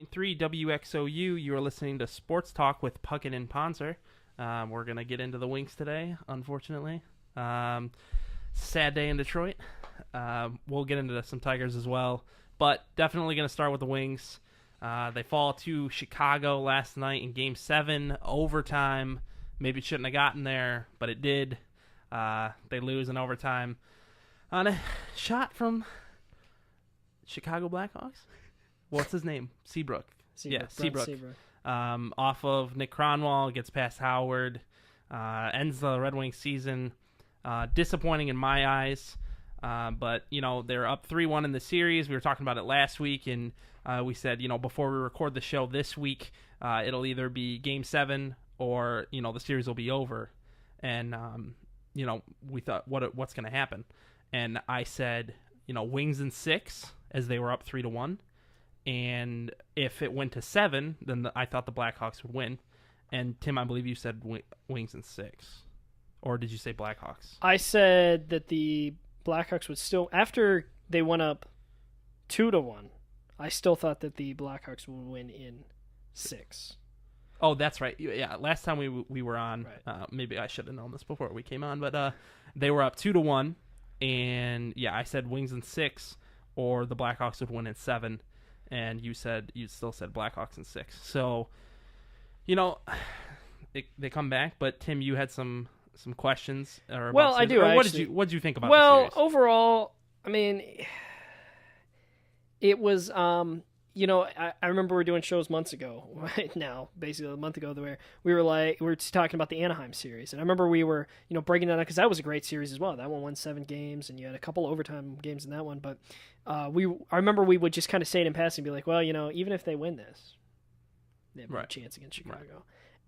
3 WXOU, you are listening to Sports Talk with Puckett and Pontzer. We're going to get into the Wings today, unfortunately. Sad day in Detroit. We'll get into some Tigers as well, but definitely going to start with the Wings. They fall to Chicago last night in Game 7, overtime. Maybe it shouldn't have gotten there, but it did. They lose in overtime on a shot from Chicago Blackhawks. What's his name? Seabrook. Seabrook. Off of Nick Cronwall, gets past Howard, ends the Red Wings season. Disappointing in my eyes, but they're up 3-1 in the series. We were talking about it last week, and we said before we record the show this week, it'll either be Game 7 or the series will be over. And we thought what's going to happen, and I said Wings in 6 as they were up 3-1. And if it went to 7, then I thought the Blackhawks would win. And Tim, I believe you said Wings in 6. Or did you say Blackhawks? I said that the Blackhawks would still, after they went up 2-1, I still thought that the Blackhawks would win in 6. Oh, that's right. Yeah, last time we were on, right. Maybe I should have known this before we came on, but they were up 2-1. And yeah, I said Wings in 6, or the Blackhawks would win in 7. And you still said Blackhawks in 6. So, they come back. But Tim, you had some questions. I do. What did you think about the series? Well, overall, I mean, it was. I remember we were doing shows months ago. Right now, basically a month ago, where we were just talking about the Anaheim series, and I remember we were breaking that up because that was a great series as well. That one won 7 games, and you had a couple overtime games in that one. But I remember we would just kind of say it in passing, and be like, well, even if they win this, they have no chance against Chicago. Right.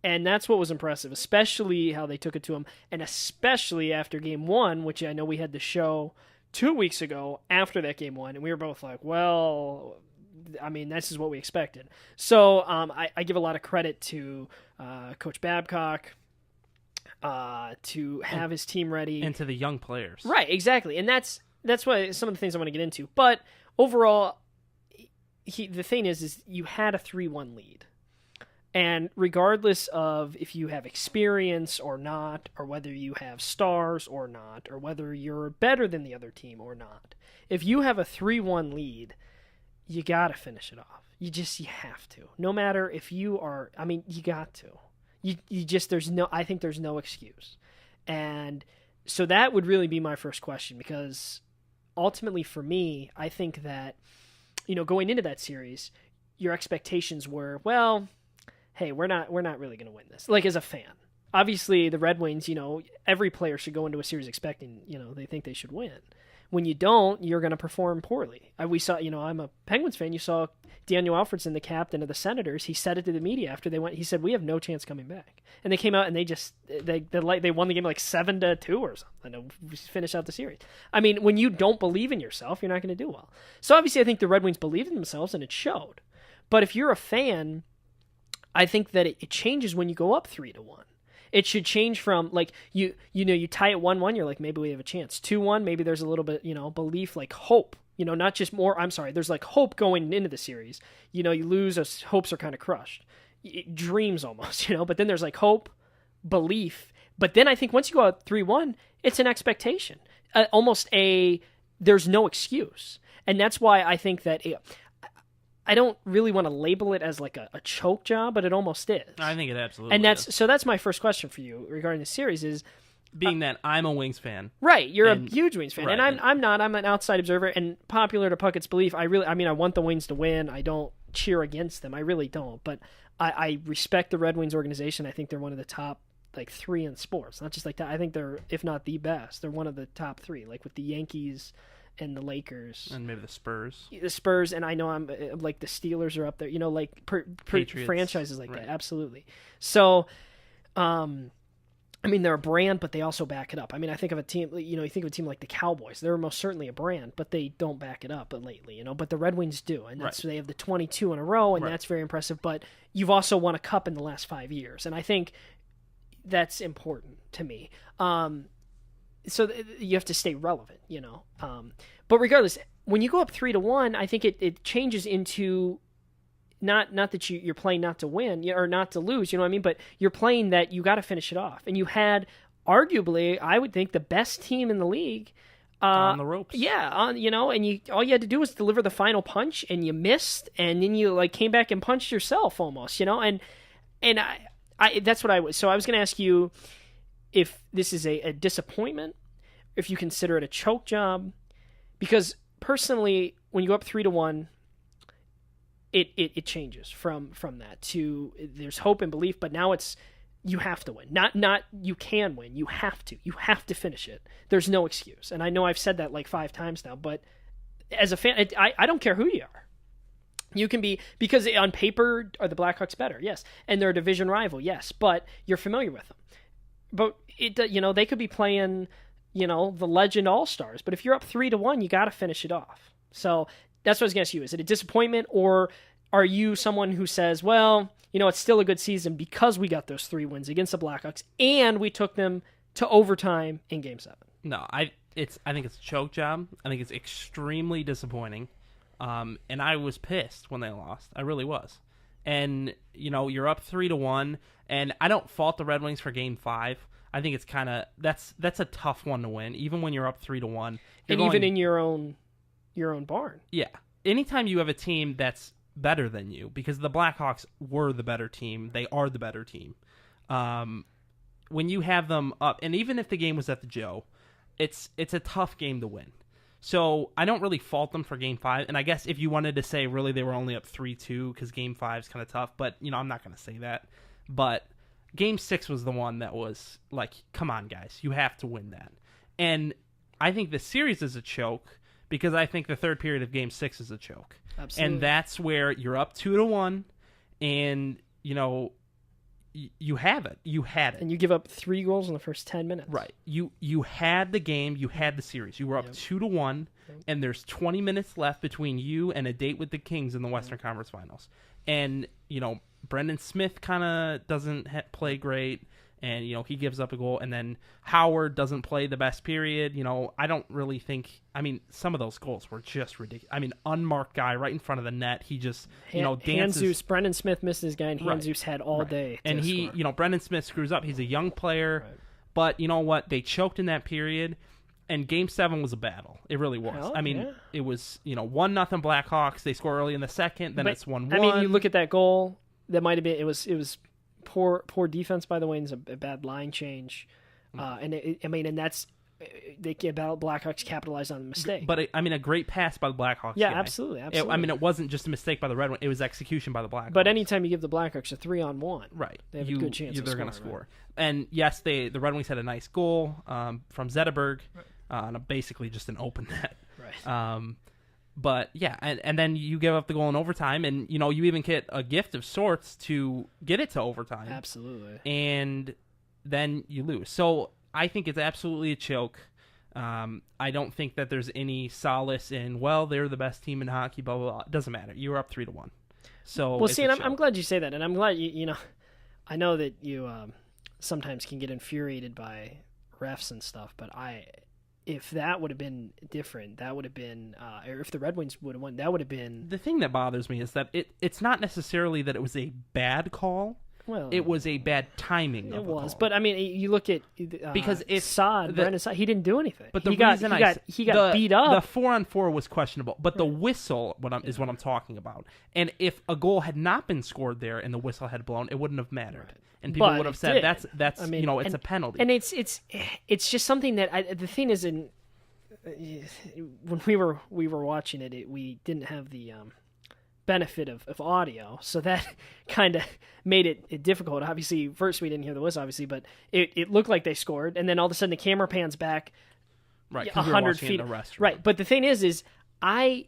And that's what was impressive, especially how they took it to them, and especially after Game 1, which I know we had the show 2 weeks ago after that Game 1, and we were both like, well, I mean, this is what we expected. So I give a lot of credit to Coach Babcock to have his team ready. And to the young players. Right, exactly. And that's why some of the things I want to get into. But overall, the thing is you had a 3-1 lead. And regardless of if you have experience or not, or whether you have stars or not, or whether you're better than the other team or not, if you have a 3-1 lead, you got to finish it off. You have to. No matter if you are, I mean, you got to. I think there's no excuse. And so that would really be my first question, because ultimately for me, I think that, going into that series, your expectations were, well, hey, we're not really going to win this. Like, as a fan, obviously the Red Wings, every player should go into a series expecting, they think they should win. When you don't, you're going to perform poorly. We saw, I'm a Penguins fan. You saw Daniel Alfredsson, the captain of the Senators. He said it to the media after they went. He said, "We have no chance coming back." And they came out and they won the game like 7-2 or something to finish out the series. I mean, when you don't believe in yourself, you're not going to do well. So obviously, I think the Red Wings believed in themselves, and it showed. But if you're a fan, I think that it changes when you go up 3-1. It should change from, like, you tie it 1-1, you're like, maybe we have a chance. 2-1, maybe there's a little bit, belief, like hope. Not just more, there's like hope going into the series. You lose, hopes are kind of crushed. Dreams almost, but then there's like hope, belief. But then I think once you go out 3-1, it's an expectation. There's no excuse. And that's why I think that I don't really want to label it as like a choke job, but it almost is. I think it absolutely is. So that's my first question for you regarding the series is, being that I'm a Wings fan. Right, you're a huge Wings fan. Right, and I'm not. I'm an outside observer, and popular to Puckett's belief, I want the Wings to win. I don't cheer against them. I really don't. But I respect the Red Wings organization. I think they're one of the top 3 in sports. Not just like that. I think they're, if not the best, they're one of the top 3, like with the Yankees and the Lakers. And maybe the Spurs. The Spurs, and I know I'm like the Steelers are up there, franchises like that. Absolutely. So, they're a brand, but they also back it up. I think of a team, you think of a team like the Cowboys. They're most certainly a brand, but they don't back it up lately, but the Red Wings do. And that's, they have the 22 in a row, and that's very impressive. But you've also won a cup in the last 5 years. And I think that's important to me. So you have to stay relevant, But regardless, when you go up 3-1, I think it changes into not that you're playing not to win or not to lose, you know what I mean? But you're playing that you got to finish it off. And you had arguably, I would think, the best team in the league. On the ropes. Yeah, and all you had to do was deliver the final punch, and you missed, and then you like came back and punched yourself almost, and I that's what I was. So I was going to ask you if this is a disappointment, if you consider it a choke job, because personally, when you go up 3-1, it changes from that to there's hope and belief, but now it's you have to win. Not you can win. You have to. You have to finish it. There's no excuse. And I know I've said that like 5 times now, but as a fan, I don't care who you are. You can be, because on paper, are the Blackhawks better? Yes. And they're a division rival? Yes. But you're familiar with them. But they could be playing, the legend all-stars. But if you're up 3-1, you got to finish it off. So that's what I was going to ask you. Is it a disappointment, or are you someone who says, well, it's still a good season because we got those 3 wins against the Blackhawks and we took them to overtime in Game 7? No, I think it's a choke job. I think it's extremely disappointing. And I was pissed when they lost. I really was. And, you're up 3-1, and I don't fault the Red Wings for Game 5. I think it's kind of that's a tough one to win, even when you're up 3-1. Even in your own barn. Yeah. Anytime you have a team that's better than you, because the Blackhawks were the better team. They are the better team. When you have them up, and even if the game was at the Joe, it's a tough game to win. So I don't really fault them for Game 5. And I guess if you wanted to say really they were only up 3-2 because Game 5 is kind of tough, but I'm not going to say that. But Game 6 was the one that was like, come on, guys, you have to win that. And I think the series is a choke because I think the third period of Game 6 is a choke. Absolutely. And that's where you're up 2-1, and you have it. You had it. And you give up 3 goals in the first 10 minutes. Right. You had the game. You had the series. You were up 2-1, and there's 20 minutes left between you and a date with the Kings in the Western Conference Finals. And Brendan Smith kind of doesn't play great. And, he gives up a goal. And then Howard doesn't play the best period. I don't really think... some of those goals were just ridiculous. Unmarked guy right in front of the net. He just, dances... Handzus, Brendan Smith missed his guy, and Handzus had all day to And he, score. Brendan Smith screws up. He's a young player. Right. But you know what? They choked in that period. And Game 7 was a battle. It really was. It was, 1-0 Blackhawks. They score early in the second. Then it's 1-1. You look at that goal. That might have been... It was poor defense by the Wings, a bad line change, and that's they Blackhawks capitalized on the mistake. But a great pass by the Blackhawks. Yeah, absolutely. It wasn't just a mistake by the Red Wings; it was execution by the Blackhawks. But anytime you give the Blackhawks a 3-on-1, right, they have a good chance. They're going to score. Right? And yes, the Red Wings had a nice goal from Zetterberg, basically just an open net. Right. But yeah, and then you give up the goal in overtime, and you even get a gift of sorts to get it to overtime. Absolutely. And then you lose. So I think it's absolutely a choke. I don't think that there's any solace in, well, they're the best team in hockey, blah, blah, blah. It doesn't matter. You were up 3-1. So well, see, and I'm glad you say that, and I'm glad I know that you sometimes can get infuriated by refs and stuff, but if that would have been different, that would have been, or if the Red Wings would have won, that would have been... The thing that bothers me is that it's not necessarily that it was a bad call. Well, it was a bad timing of the call. But you look at because it's Brendan Saad, he didn't do anything. But the he reason got beat up. The 4-on-4 was questionable, but the whistle is what I'm talking about. And if a goal had not been scored there and the whistle had blown, it wouldn't have mattered. Right. And people would have said that's it's a penalty. And it's just something that the thing is, when we were watching it, we didn't have the benefit of audio, so that kind of made it difficult. Obviously, first we didn't hear the whistle, obviously, but it looked like they scored, and then all of a sudden the camera pans back 100 feet. Right, but the thing is I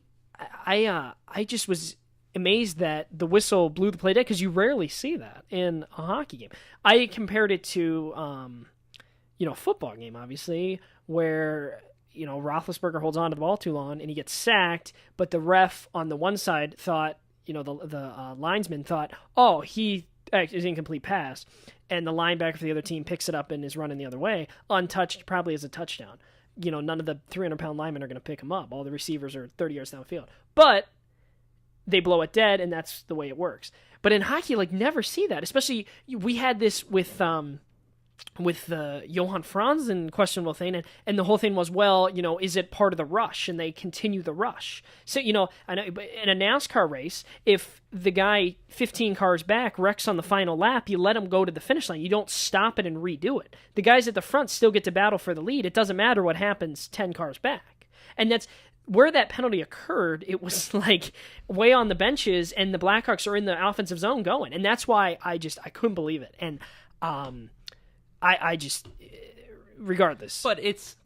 just was amazed that the whistle blew the play dead, because you rarely see that in a hockey game. I compared it to a football game, obviously, where Roethlisberger holds on to the ball too long and he gets sacked, but the ref on the one side thought, the linesman thought, oh, he is incomplete pass, and the linebacker for the other team picks it up and is running the other way, untouched, probably as a touchdown. None of the 300-pound linemen are going to pick him up. All the receivers are 30 yards downfield. But they blow it dead, and that's the way it works. But in hockey, like, never see that. Especially, we had this with Johan Franzen questionable thing, and the whole thing was, well, is it part of the rush? And they continue the rush. So, I know in a NASCAR race, if the guy 15 cars back wrecks on the final lap, you let him go to the finish line. You don't stop it and redo it. The guys at the front still get to battle for the lead. It doesn't matter what happens 10 cars back. And that's where that penalty occurred. It was like way on the benches, and the Blackhawks are in the offensive zone going. And that's why I couldn't believe it. And I just, regardless. But it's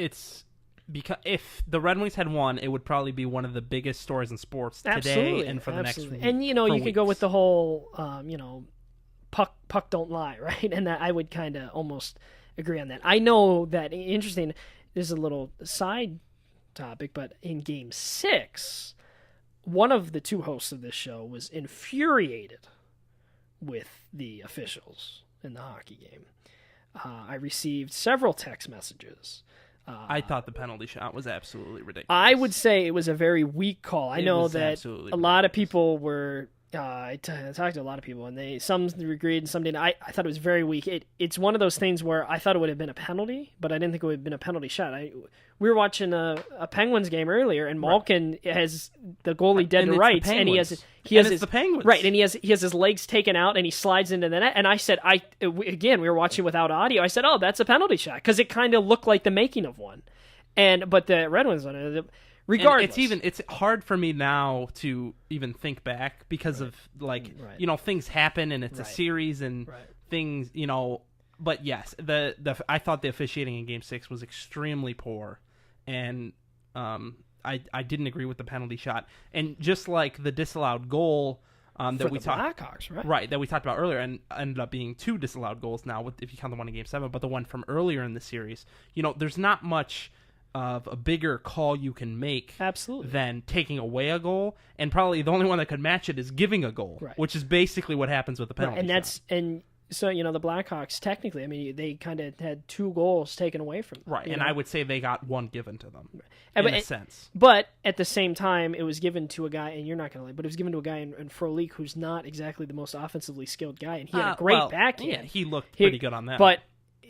because if the Red Wings had won, it would probably be one of the biggest stories in sports today and for the next week. And you could go with the whole, puck don't lie, right? And that I would kind of almost agree on that. I know that, interesting, this is a little side topic, but in Game 6, one of the two hosts of this show was infuriated with the officials in the hockey game. I received several text messages. I thought the penalty shot was absolutely ridiculous. I would say it was a very weak call. I know that a lot of people were... I talked to a lot of people, and some agreed and some didn't. I thought it was very weak. It's one of those things where I thought it would have been a penalty, but I didn't think it would have been a penalty shot. We were watching a Penguins game earlier, and Malkin has the goalie dead to rights, and he has the Penguins, right, and he has his legs taken out, and he slides into the net. And I said, again, we were watching without audio. I said, oh, that's a penalty shot, because it kind of looked like the making of one. But the Red Wings on it. Regardless, it's hard for me now to even think back because of things happen and it's a series and things But yes, I thought the officiating in Game 6 was extremely poor, and I didn't agree with the penalty shot. And just like the disallowed goal that we talked Blackhawks, that we talked about earlier, and ended up being 2 disallowed goals now if you count the one in Game 7, but the one from earlier in the series, there's not much of a bigger call you can make than taking away a goal, and probably the only one that could match it is giving a goal, which is basically what happens with the penalty shot. And so the Blackhawks technically, I mean, they kind of had 2 goals taken away from them, and I would say they got 1 given to them in a sense. But at the same time, it was given to a guy, and you're not going to like, but it was given to a guy in Frolik who's not exactly the most offensively skilled guy, and he had a great backhand. Yeah, he looked pretty good on that. But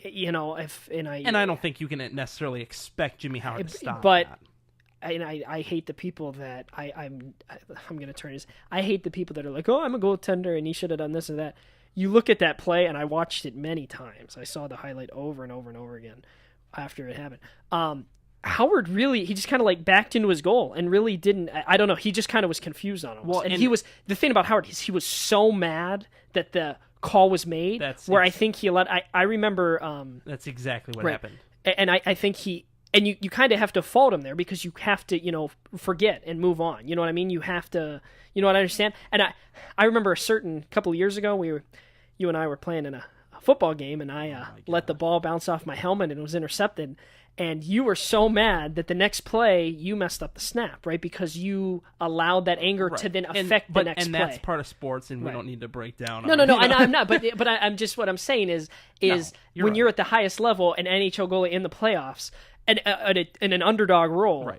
I don't think you can necessarily expect Jimmy Howard to stop that. And I hate the people that I'm going to turn this. I hate the people that are like, oh, I'm a goaltender and he should have done this and that. You look at that play, and I watched it many times. I saw the highlight over and over and over again after it happened. Howard really, he just kind of like backed into his goal and really didn't. I don't know. He just kind of was confused on it. Well, and he was, the thing about Howard is he was so mad that the call was made, I think he let. I remember. That's exactly what happened. And I think he. And you kind of have to fault him there because you have to, forget and move on. You know what I mean? You have to, I understand. And I remember a certain couple of years ago, you and I were playing in a football game, and I let the ball bounce off my helmet and it was intercepted. And you were so mad that the next play you messed up the snap, right? Because you allowed that anger to then affect the next play. And that's part of sports, and we don't need to break down. No, I'm not. But I'm just, what I'm saying is when you're at the highest level, an NHL goalie in the playoffs, and in an underdog role,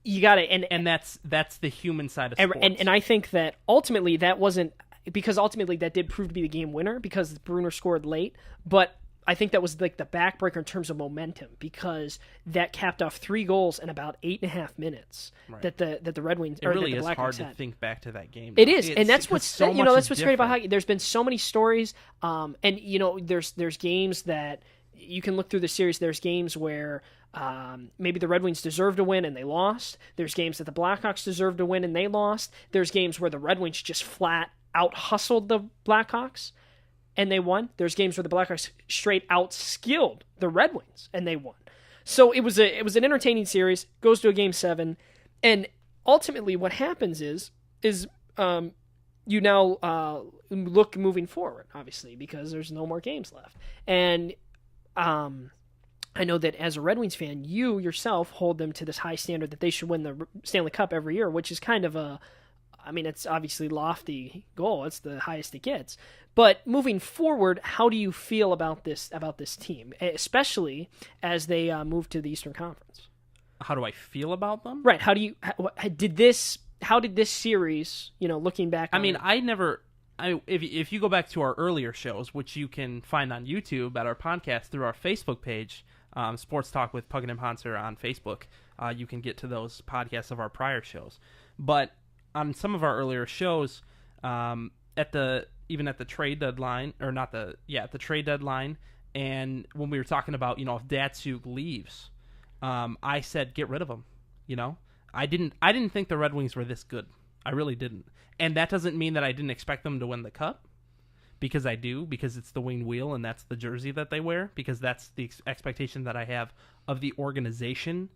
you got to, and that's the human side of sports. And I think that ultimately that wasn't, because ultimately that did prove to be the game winner because Bruner scored late, but I think that was like the backbreaker in terms of momentum, because that capped off 3 goals in about 8.5 minutes that the Red Wings. It really is hard to think back to that game. It is, and that's what's that's what's great about hockey. There's been so many stories, and there's games that you can look through the series. There's games where maybe the Red Wings deserved to win and they lost. There's games that the Blackhawks deserved to win and they lost. There's games where the Red Wings just flat out hustled the Blackhawks and they won. There's games where the Blackhawks straight out skilled the Red Wings and they won. So it was an entertaining series. Goes to a Game 7, and ultimately what happens is you now look moving forward, obviously, because there's no more games left. And I know that as a Red Wings fan, you yourself hold them to this high standard that they should win the Stanley Cup every year, which is kind of it's obviously lofty goal. It's the highest it gets. But moving forward, how do you feel about this team, especially as they move to the Eastern Conference? How do I feel about them? Right. How do you did this how did this series, looking back on if you go back to our earlier shows, which you can find on YouTube at our podcast through our Facebook page, Sports Talk with Puckett and Pontzer on Facebook, you can get to those podcasts of our prior shows. But on some of our earlier shows, at the trade deadline, at the trade deadline, and when we were talking about, if Datsuk leaves, I said get rid of him. I didn't think the Red Wings were this good. I really didn't. And that doesn't mean that I didn't expect them to win the cup, because I do, because it's the winged wheel and that's the jersey that they wear, because that's the expectation that I have of the organization.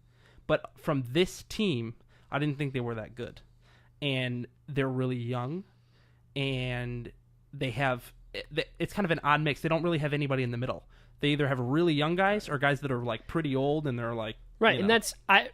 But from this team, I didn't think they were that good. And they're really young, and it's kind of an odd mix. They don't really have anybody in the middle. They either have really young guys or guys that are like pretty old, and they're like, right. And that's, I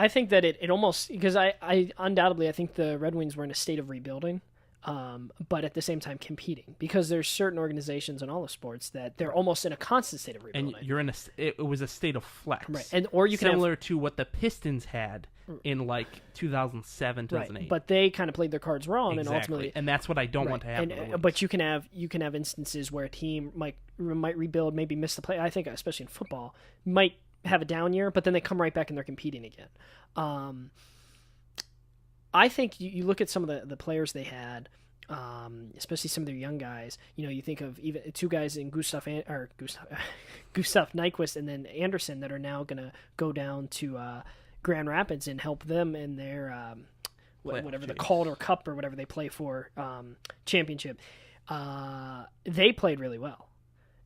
think that it almost, because I undoubtedly, I think the Red Wings were in a state of rebuilding, but at the same time competing, because there's certain organizations in all of sports that they're almost in a constant state of rebuilding. And you're it was a state of flex. Right. And, or you can similar to what the Pistons had in like 2007, 2008. Right. But they kind of played their cards wrong, exactly. and ultimately, and that's what I don't want to happen. But you can have instances where a team might rebuild, maybe miss the play. I think, especially in football, might have a down year, but then they come right back and they're competing again. I think you look at some of the players they had, especially some of their young guys. You think of even two guys in Gustav Nyquist and then Anderson that are now going to go down to Grand Rapids and help them in their whatever the Calder Cup or whatever they play for championship. They played really well,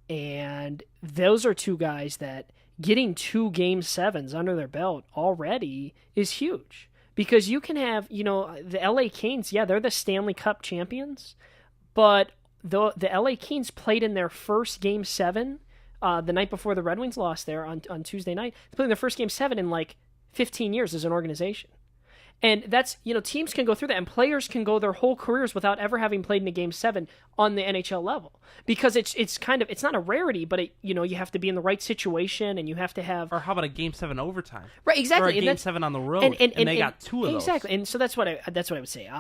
and those are two guys that getting 2 Game 7s under their belt already is huge. Because you can have, the LA Kings, they're the Stanley Cup champions, but the LA Kings played in their first Game 7 the night before the Red Wings lost there on Tuesday night. They played in their first Game 7 in like 15 years as an organization. And that's, teams can go through that, and players can go their whole careers without ever having played in a Game 7 on the NHL level. Because it's not a rarity, but you have to be in the right situation, and you have to have... Or how about a Game 7 overtime? Right, exactly. Or a Game 7 on the road, and they got 2 of those. Exactly, and so that's what I would say.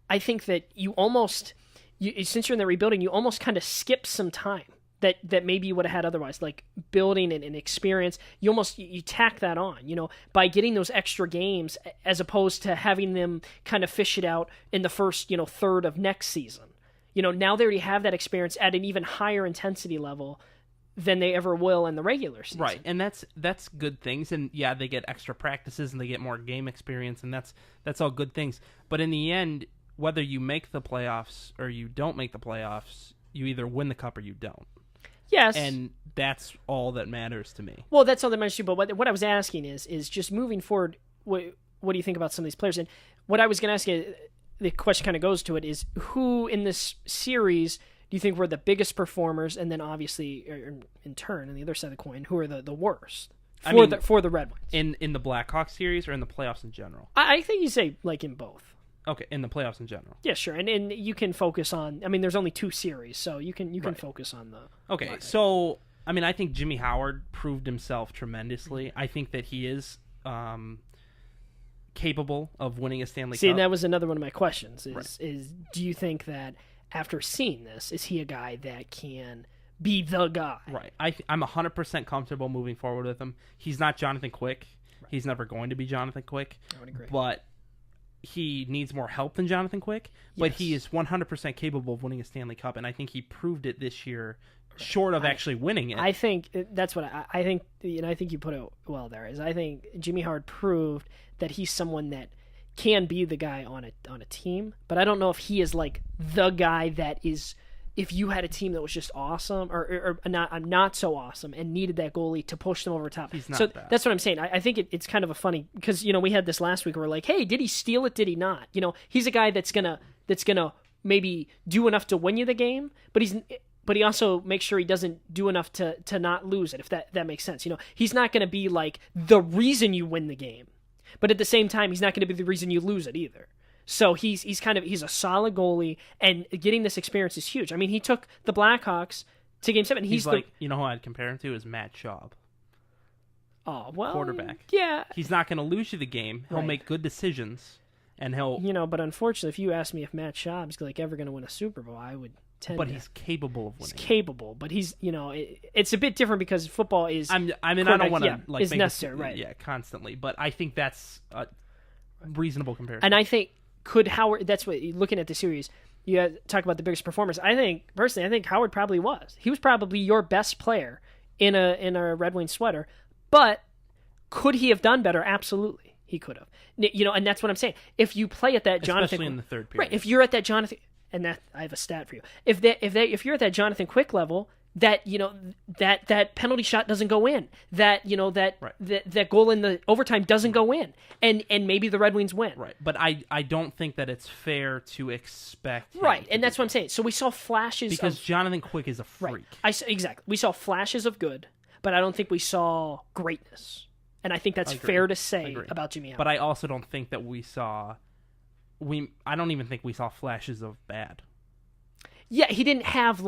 I think that you almost... since you're in the rebuilding, you almost kind of skip some time that maybe you would have had otherwise, like building and experience. You tack that on, by getting those extra games, as opposed to having them kind of fish it out in the first, third of next season. Now they already have that experience at an even higher intensity level than they ever will in the regular season. Right, and that's good things, and they get extra practices and they get more game experience, and that's all good things. But in the end, whether you make the playoffs or you don't make the playoffs, you either win the cup or you don't. Yes. And that's all that matters to me. Well, that's all that matters to you, but what I was asking is just moving forward, what do you think about some of these players? And what I was going to ask you, the question kind of goes to it, is who in this series do you think were the biggest performers, and then obviously, in turn, on the other side of the coin, who are the worst for the Red Wings? In the Blackhawks series or in the playoffs in general? I think you say like in both. Okay, in the playoffs in general. Yeah, sure, and you can focus on. There's only 2 series, so you can focus on the. Okay, so I think Jimmy Howard proved himself tremendously. I think that he is capable of winning a Stanley Cup. See, and that was another one of my questions. Is do you think that after seeing this, is he a guy that can be the guy? Right. I'm 100% comfortable moving forward with him. He's not Jonathan Quick. Right. He's never going to be Jonathan Quick. I would agree. But he needs more help than Jonathan Quick, but he is 100% capable of winning a Stanley Cup, and I think he proved it this year, short of actually winning it. I think that's what I think. I think you put it well there. I think Jimmy Howard proved that he's someone that can be the guy on a team, but I don't know if he is like the guy that is. If you had a team that was just awesome or not so awesome and needed that goalie to push them over top. He's not so that. That's what I'm saying. I think it's kind of a funny because, we had this last week where we're like, hey, did he steal it? Did he not? He's a guy that's gonna maybe do enough to win you the game, but he also makes sure he doesn't do enough to not lose it, if that makes sense. He's not going to be like the reason you win the game, but at the same time, he's not going to be the reason you lose it either. So he's a solid goalie, and getting this experience is huge. He took the Blackhawks to Game 7. He's like, who I'd compare him to is Matt Schaub. Oh, well, quarterback. Yeah. He's not going to lose you the game. He'll make good decisions, and he'll. But unfortunately, if you ask me if Matt Schaub's ever going to win a Super Bowl, I would tend. But he's capable of winning. He's capable, but he's it's a bit different because football is. I don't want to is necessary, right? Yeah, constantly. But I think that's a reasonable comparison. And I think could Howard. That's what looking at the series. You talk about the biggest performers. I think Howard probably was. He was probably your best player in a Red Wings sweater. But could he have done better? Absolutely, he could have. And that's what I'm saying. If you play at that Jonathan, especially in the third period, right? If you're at that Jonathan, and that I have a stat for you. If you're at that Jonathan Quick level, that that penalty shot doesn't go in, that goal in the overtime doesn't go in, and maybe the Red Wings win. Right, but I don't think that it's fair to expect. Right, and that's what I'm saying. So we saw flashes because Jonathan Quick is a freak. Right. Exactly. We saw flashes of good, but I don't think we saw greatness, and I think that's fair to say about Jimmy Howard. But I also don't think that we saw. I don't even think we saw flashes of bad. Yeah, he didn't have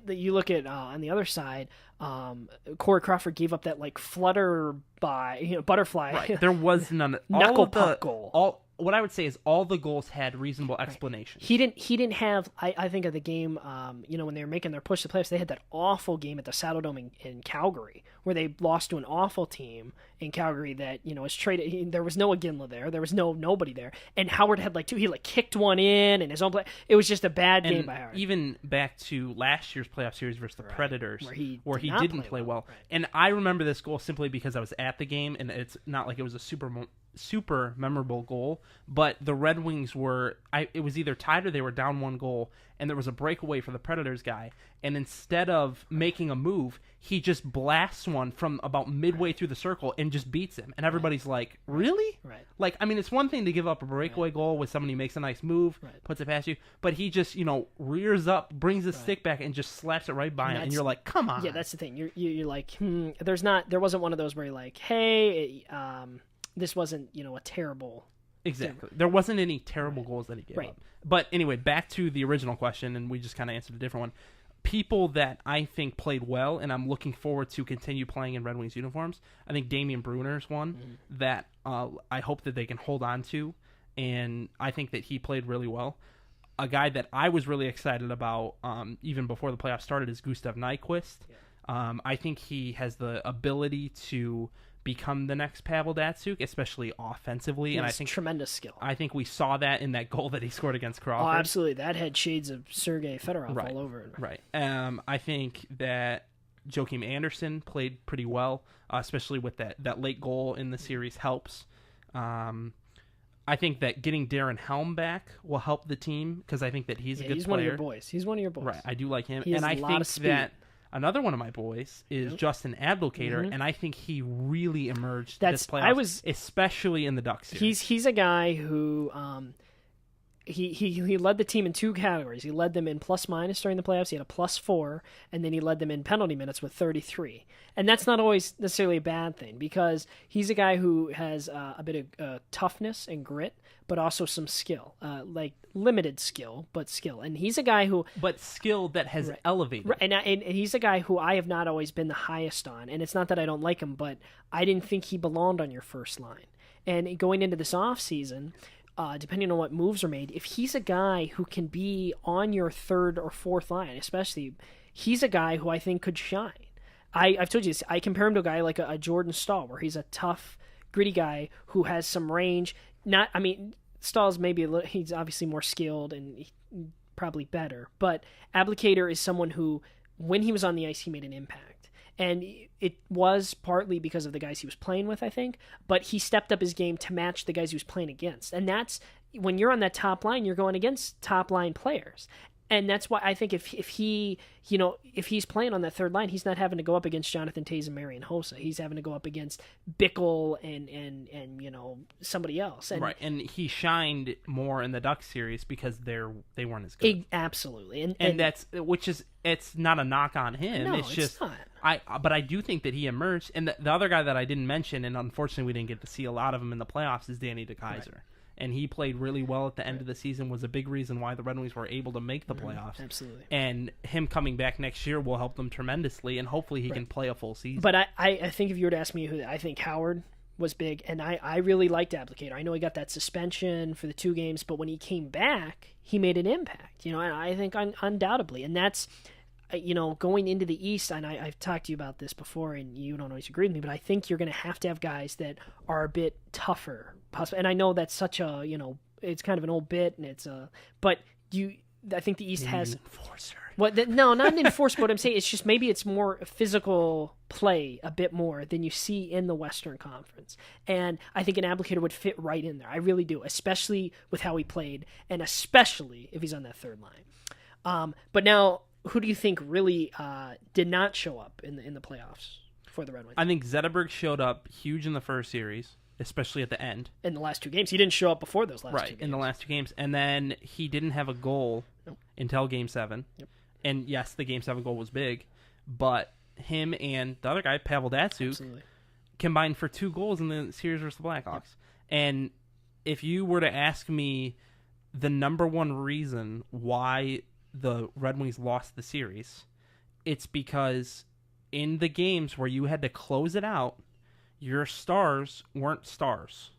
you look at on the other side. Corey Crawford gave up that flutter by butterfly. Right. There was none. Knuckle puck goal. What I would say is all the goals had reasonable explanations. He didn't have. I think of the game. When they were making their push to playoffs, they had that awful game at the Saddledome in Calgary, where they lost to an awful team in Calgary that was traded. There was no Iginla there. There was nobody there, and Howard had two. He kicked one in and his own play. It was just a bad game by Howard. Even back to last year's playoff series versus the Predators, where he didn't play well. Right. And I remember this goal simply because I was at the game, and it's not like it was a super memorable goal, but the Red Wings it was either tied or they were down 1 goal, and there was a breakaway for the Predators guy, and instead of making a move, he just blasts one from about midway through the circle and just beats him, and everybody's like, really? Right. It's one thing to give up a breakaway goal with somebody who makes a nice move, puts it past you, but he just, rears up, brings his stick back, and just slaps it right by him, and you're like, come on. Yeah, that's the thing. You're like, there wasn't one of those where you're like, hey, this wasn't, a terrible... Exactly. There wasn't any terrible goals that he gave up. But anyway, back to the original question, and we just kind of answered a different one. People that I think played well, and I'm looking forward to continue playing in Red Wings uniforms, I think Damian Bruner's one that I hope that they can hold on to, and I think that he played really well. A guy that I was really excited about, even before the playoffs started, is Gustav Nyquist. Yeah. I think he has the ability to become the next Pavel Datsyuk, especially offensively. And I think tremendous skill. I think we saw that in that goal that he scored against Crawford. Oh, absolutely. That had shades of Sergei Fedorov all over it. Right. I think that Joakim Anderson played pretty well, especially with that late goal in the series helps. I think that getting Darren Helm back will help the team because I think that he's a good player. He's one of your boys. He's one of your boys. Right. I do like him. He has and I a lot think of speed. that another one of my boys is Justin Abdelkader, and I think he really emerged this playoff, especially in the Ducks series. He's a guy who he led the team in 2 categories. He led them in plus-minus during the playoffs. He had a +4, and then he led them in penalty minutes with 33. And that's not always necessarily a bad thing because he's a guy who has a bit of toughness and grit, but also some skill, limited skill, but skill. And he's a guy who... But skill that has elevated. Right. And he's a guy who I have not always been the highest on. And it's not that I don't like him, but I didn't think he belonged on your first line. And going into this offseason, depending on what moves are made, if he's a guy who can be on your 3rd or 4th line, especially, he's a guy who I think could shine. I've told you this. I compare him to a guy like a Jordan Stahl, where he's a tough, gritty guy who has some range. Stahl's maybe he's obviously more skilled and probably better, but Abdelkader is someone who, when he was on the ice, he made an impact. And it was partly because of the guys he was playing with, I think, but he stepped up his game to match the guys he was playing against. And that's, when you're on that top line, you're going against top line players. And that's why I think if he's playing on that 3rd line, he's not having to go up against Jonathan Toews and Marian Hossa. He's having to go up against Bickle and somebody else. And, right, and he shined more in the Ducks series because they weren't as good. Absolutely, and that's it's not a knock on him. No, it's just not. But I do think that he emerged. And the other guy that I didn't mention, and unfortunately we didn't get to see a lot of him in the playoffs, is Danny DeKeyser. Right. And he played really well at the end of the season, was a big reason why the Red Wings were able to make the playoffs. Absolutely. And him coming back next year will help them tremendously, and hopefully he can play a full season. But I think if you were to ask me who, I think Howard was big, and I really liked Applicator. I know he got that suspension for the 2 games, but when he came back, he made an impact, and I think undoubtedly. And that's, going into the East, and I've talked to you about this before, and you don't always agree with me, but I think you're going to have guys that are a bit tougher. And I know that's such a, it's kind of an old bit, and but I think the East has... Enforcer. No, not an enforcer, but I'm saying it's just maybe it's more physical play a bit more than you see in the Western Conference. And I think an Applicator would fit right in there. I really do, especially with how he played, and especially if he's on that third line. But now, who do you think really did not show up in the playoffs for the Red Wings? I think Zetterberg showed up huge in the first series, especially at the end. In the last 2 games. He didn't show up before those last 2 games. Right, in the last 2 games. And then he didn't have a goal until Game 7. Yep. And yes, the Game 7 goal was big, but him and the other guy, Pavel Datsyuk, combined for 2 goals in the series versus the Blackhawks. Yep. And if you were to ask me the number one reason why the Red Wings lost the series, it's because in the games where you had to close it out, your stars weren't stars,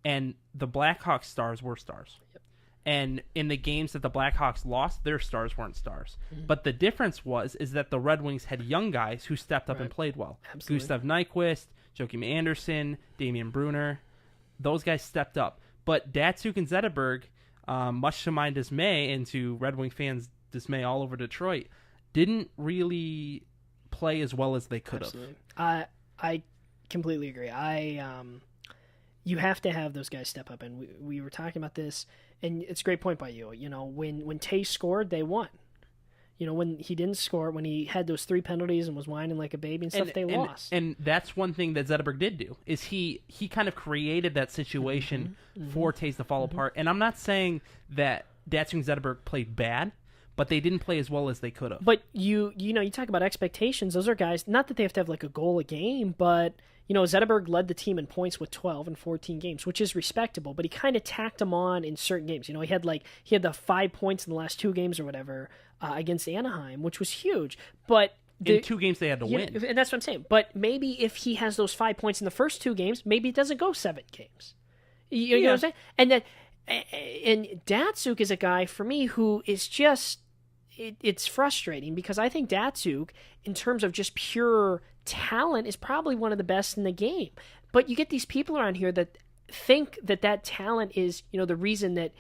and the Blackhawks stars were stars. Yep. And in the games that the Blackhawks lost, their stars weren't stars. Mm-hmm. But the difference is that the Red Wings had young guys who stepped up and played well. Absolutely. Gustav Nyquist, Joakim Anderson, Damian Brunner, those guys stepped up. But Datsyuk and Zetterberg, much to my dismay and to Red Wing fans' dismay all over Detroit, didn't really play as well as they could have. I completely agree. You have to have those guys step up, and we were talking about this, and it's a great point by you. When Tays scored, they won. When he didn't score, when he had those 3 penalties and was whining like a baby and stuff, they lost. And that's one thing that Zetterberg did do, is he kind of created that situation for Tays to fall apart. And I'm not saying that Datsyuk and Zetterberg played bad, but they didn't play as well as they could have. But you talk about expectations. Those are guys, not that they have to have like a goal a game, but Zetterberg led the team in points with 12 in 14 games, which is respectable. But he kind of tacked them on in certain games. He had the 5 points in the last 2 games or whatever against Anaheim, which was huge. But in 2 games they had to win, and that's what I'm saying. But maybe if he has those 5 points in the first 2 games, maybe it doesn't go 7 games. You know what I'm saying? And Datsyuk is a guy for me who is just. It's frustrating because I think Datsyuk, in terms of just pure talent, is probably one of the best in the game. But you get these people around here that think that talent is, the reason that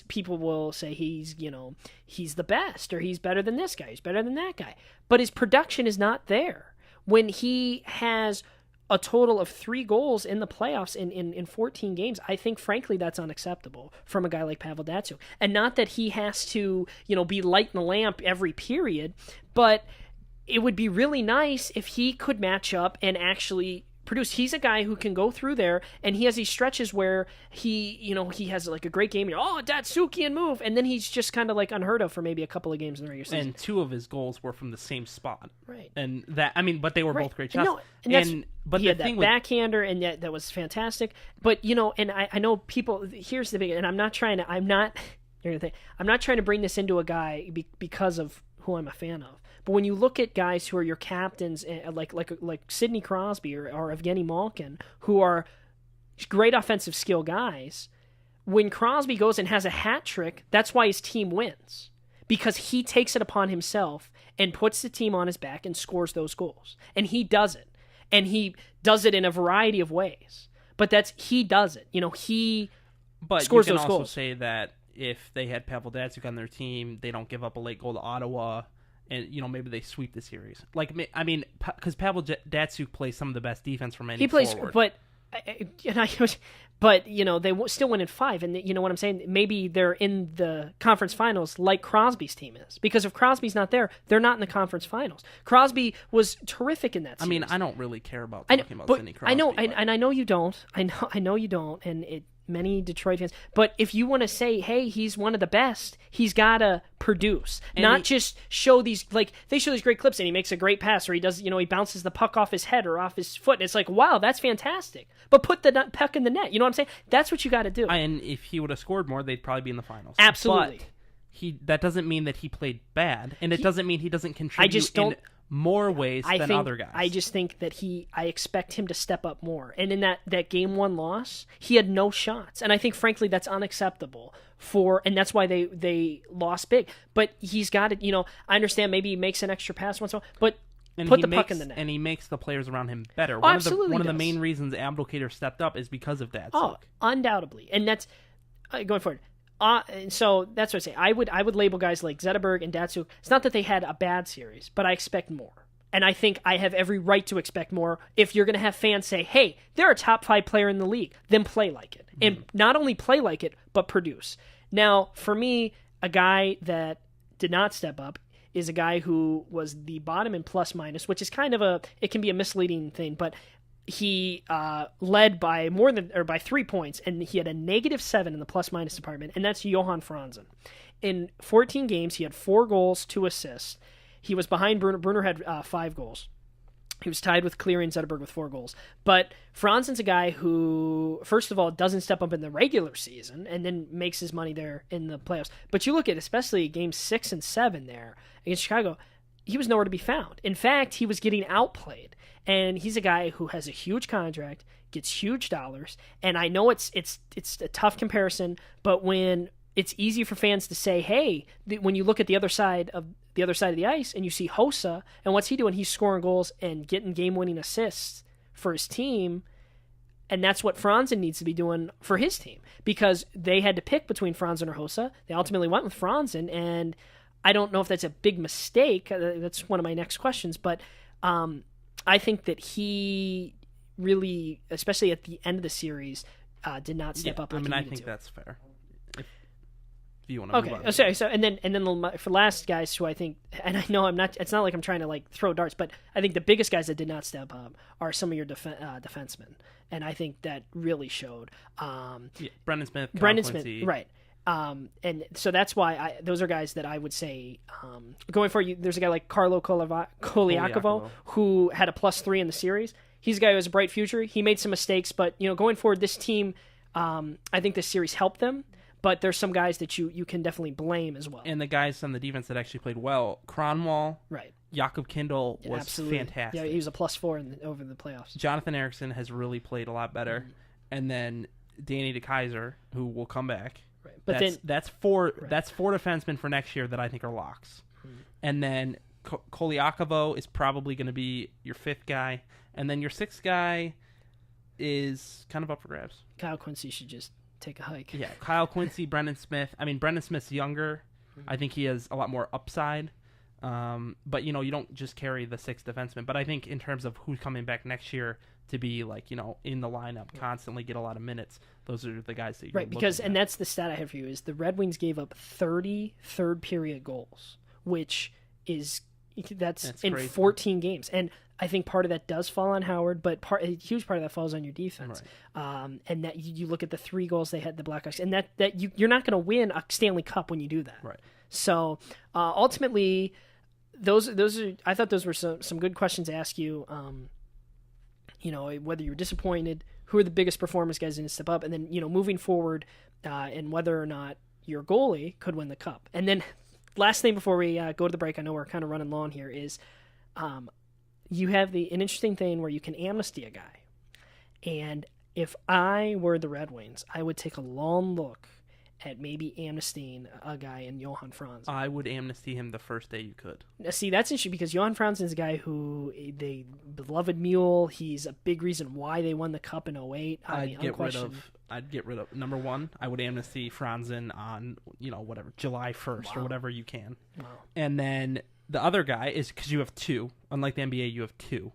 people will say he's the best, or he's better than this guy, he's better than that guy. But his production is not there. When he has a total of 3 goals in the playoffs in 14 games, I think, frankly, that's unacceptable from a guy like Pavel Datsyuk. And not that he has to, be lighting the lamp every period, but it would be really nice if he could match up and actually produce. He's a guy who can go through there, and he has these stretches where he has like a great game. Datsyukian move, and then he's just kind of like unheard of for maybe a couple of games in the regular season. And 2 of his goals were from the same spot, right? And but they were both great shots. But he had that backhander, and that was fantastic. But and I know people. Here's the big, and I'm not trying to bring this into a guy because of who I'm a fan of. But when you look at guys who are your captains, like Sidney Crosby or Evgeny Malkin, who are great offensive skill guys, when Crosby goes and has a hat trick, that's why his team wins. Because he takes it upon himself and puts the team on his back and scores those goals. And he does it. And he does it in a variety of ways. But he does it. He scores those goals. But you can also say that if they had Pavel Datsyuk on their team, they don't give up a late goal to Ottawa. And, maybe they sweep the series. Because Pavel Datsyuk plays some of the best defense from any forward. But they still win in 5. And you know what I'm saying? Maybe they're in the conference finals like Crosby's team is. Because if Crosby's not there, they're not in the conference finals. Crosby was terrific in that series. I don't really care about talking about Sidney Crosby. I know, and I know you don't. I know you don't. And many Detroit fans. But if you want to say, hey, he's one of the best, he's got to produce. And just show these, they show these great clips and he makes a great pass, or he does, he bounces the puck off his head or off his foot. And it's like, wow, that's fantastic. But put the puck in the net. You know what I'm saying? That's what you got to do. And if he would have scored more, they'd probably be in the finals. Absolutely. But that doesn't mean that he played bad. And it doesn't mean he doesn't contribute in more ways than other guys. I just think that I expect him to step up more. And in that game 1 loss, he had no shots. And I think, frankly, that's unacceptable and that's why they lost big. But he's got it, I understand maybe he makes an extra pass once in a while, but put the puck in the net. And he makes the players around him better. One of the main reasons Abdelkader stepped up is because of that. Undoubtedly. And that's, going forward, and so that's what I say. I would label guys like Zetterberg and Datsuk. It's not that they had a bad series, but I expect more. And I think I have every right to expect more if you're going to have fans say, hey, they're a top 5 player in the league. Then play like it. And not only play like it, but produce. Now, for me, a guy that did not step up is a guy who was the bottom in plus minus, which is kind of it can be a misleading thing, but he led by by 3 points, and he had a -7 in the plus minus department, and that's Johan Franzen. In 14 games, he had 4 goals, 2 assists. He was behind Brunner. Brunner had 5 goals. He was tied with Cleary and Zetterberg with 4 goals. But Franzen's a guy who, first of all, doesn't step up in the regular season and then makes his money there in the playoffs. But you look at especially games 6 and 7 there against Chicago, he was nowhere to be found. In fact, he was getting outplayed. And he's a guy who has a huge contract, gets huge dollars, and I know it's a tough comparison, but when it's easy for fans to say, hey, when you look at the other side of the ice and you see Hossa, and what's he doing? He's scoring goals and getting game-winning assists for his team, and that's what Franzen needs to be doing for his team, because they had to pick between Franzen or Hossa. They ultimately went with Franzen, and I don't know if that's a big mistake. That's one of my next questions, but I think that he really, especially at the end of the series, did not step up. I think that's fair. If you want to move on. Okay. So and then for last guys who I think, and I know it's not like I'm trying to throw darts, but I think the biggest guys that did not step up are some of your defensemen, and I think that really showed. Brendan Smith, right. And so that's why those are guys that I would say going for you. There's a guy like Carlo Koliakovo who had a +3 in the series. He's a guy who has a bright future. He made some mistakes, but going forward, this team, I think this series helped them. But there's some guys that you can definitely blame as well. And the guys on the defense that actually played well, Kronwall, right? Jakob Kindle was absolutely fantastic. Yeah, he was a +4 over the playoffs. Jonathan Eriksson has really played a lot better, and then Danny DeKaiser, who will come back. Right. But that's four defensemen for next year that I think are locks. And then Koliakovo is probably going to be your 5th guy, and then your 6th guy is kind of up for grabs. Kyle Quincy should just take a hike. Yeah, Kyle Quincy, Brendan Smith. I mean, Brendan Smith's younger. I think he has a lot more upside. But you don't just carry the 6 defensemen. But I think in terms of who's coming back next year to be in the lineup, constantly get a lot of minutes, those are the guys that you're because and that's the stat I have for you is the Red Wings gave up 30 third period goals, which is that's in crazy. 14 games, and I think part of that does fall on Howard, but a huge part of that falls on your defense. Right. And that you look at the 3 goals they had the Blackhawks, and that you're not going to win a Stanley Cup when you do that. Right. So ultimately, those are I thought those were some good questions to ask you. Whether you're disappointed, who are the biggest performance guys in to step up, and then moving forward, and whether or not your goalie could win the cup. And then last thing before we go to the break, I know we're kind of running long here, is you have an interesting thing where you can amnesty a guy. And if I were the Red Wings, I would take a long look at maybe amnestying a guy in Johan Franzen. I would amnesty him the first day you could. See, that's interesting because Johan Franzen is a guy who they beloved mule. He's a big reason why they won the cup in 2008. I'd get rid of number 1. I would amnesty Franzen on whatever July 1st or whatever you can. Wow. And then the other guy is because you have 2. Unlike the NBA, you have 2.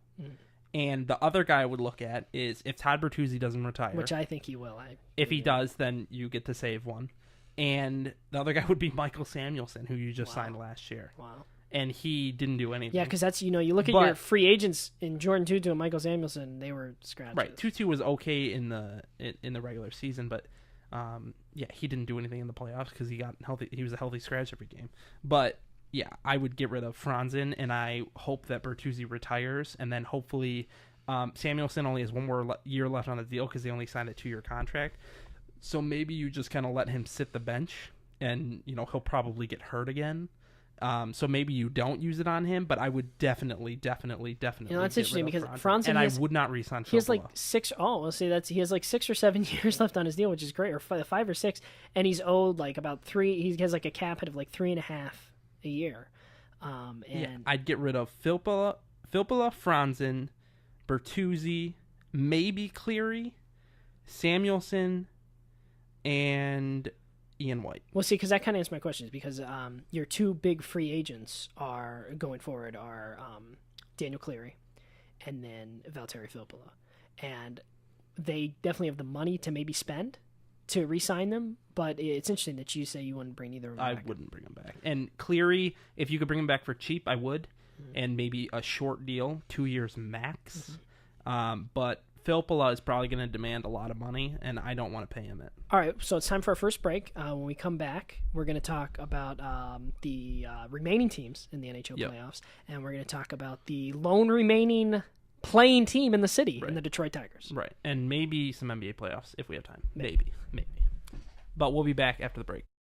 And the other guy I would look at is if Todd Bertuzzi doesn't retire. Which I think he will. If he does, then you get to save 1. And the other guy would be Michael Samuelson, who you just signed last year. Wow. And he didn't do anything. Yeah, because that's, you look at your free agents in Jordan Tutu and Michael Samuelson, they were scratches. Right. Tutu was okay in the regular season, but he didn't do anything in the playoffs because he got healthy. He was a healthy scratch every game. But yeah, I would get rid of Franzen, and I hope that Bertuzzi retires, and then hopefully Samuelson only has 1 more year left on his deal because they only signed a 2-year contract. So maybe you just kind of let him sit the bench, and he'll probably get hurt again, So maybe you don't use it on him, but I would definitely. That's get interesting rid of because Franzen. And I would not re-sign He has Filppula. like 6. Oh, let's see. He has like 6 or 7 years left on his deal, which is great, or 5 or 6, and he's owed like about 3. He has like a cap hit of like 3.5 a year. And I'd get rid of Filppula, Franzen, Bertuzzi, maybe Cleary, Samuelson, and Ian White. Well, see, because that kind of answers my questions, because your 2 big free agents are going forward are Daniel Cleary and then Valtteri Filppula, and they definitely have the money to maybe spend to re-sign them. But it's interesting that you say you wouldn't bring either of them back. I wouldn't bring him back. And Cleary, if you could bring him back for cheap, I would, and maybe a short deal, 2 years max. But Filppula is probably going to demand a lot of money, and I don't want to pay him it. All right, so it's time for our first break. When we come back, we're going to talk about the remaining teams in the NHL playoffs, and we're going to talk about the lone remaining playing team in the city, in the Detroit Tigers. Right, and maybe some NBA playoffs if we have time. Maybe. But we'll be back after the break.